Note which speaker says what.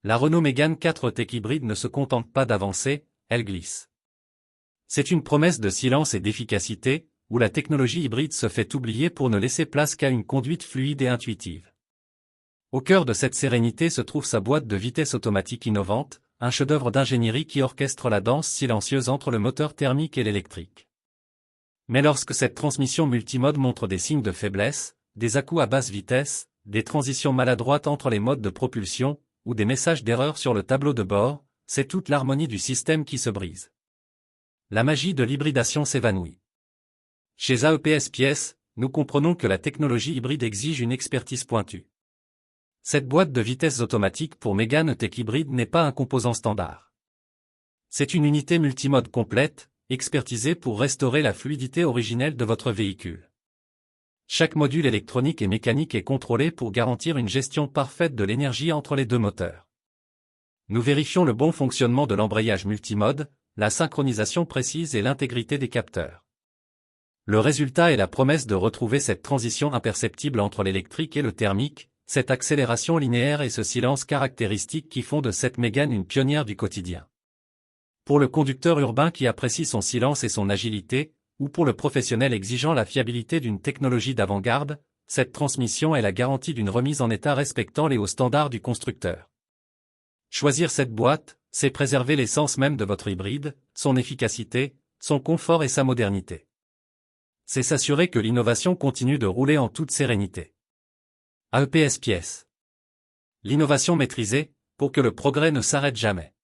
Speaker 1: La Renault Mégane 4 Tech hybride ne se contente pas d'avancer, elle glisse. C'est une promesse de silence et d'efficacité, où la technologie hybride se fait oublier pour ne laisser place qu'à une conduite fluide et intuitive. Au cœur de cette sérénité se trouve sa boîte de vitesse automatique innovante, un chef-d'œuvre d'ingénierie qui orchestre la danse silencieuse entre le moteur thermique et l'électrique. Mais lorsque cette transmission multimode montre des signes de faiblesse, des à-coups à basse vitesse, des transitions maladroites entre les modes de propulsion, ou des messages d'erreur sur le tableau de bord, c'est toute l'harmonie du système qui se brise. La magie de l'hybridation s'évanouit. Chez AEPS Pièces, nous comprenons que la technologie hybride exige une expertise pointue. Cette boîte de vitesse automatique pour Mégane Tech Hybrid n'est pas un composant standard. C'est une unité multimode complète, expertisée pour restaurer la fluidité originelle de votre véhicule. Chaque module électronique et mécanique est contrôlé pour garantir une gestion parfaite de l'énergie entre les deux moteurs. Nous vérifions le bon fonctionnement de l'embrayage multimode, la synchronisation précise et l'intégrité des capteurs. Le résultat est la promesse de retrouver cette transition imperceptible entre l'électrique et le thermique, cette accélération linéaire et ce silence caractéristique qui font de cette Mégane une pionnière du quotidien. Pour le conducteur urbain qui apprécie son silence et son agilité, ou pour le professionnel exigeant la fiabilité d'une technologie d'avant-garde, cette transmission est la garantie d'une remise en état respectant les hauts standards du constructeur. Choisir cette boîte, c'est préserver l'essence même de votre hybride, son efficacité, son confort et sa modernité. C'est s'assurer que l'innovation continue de rouler en toute sérénité. AEPS Pièces. L'innovation maîtrisée, pour que le progrès ne s'arrête jamais.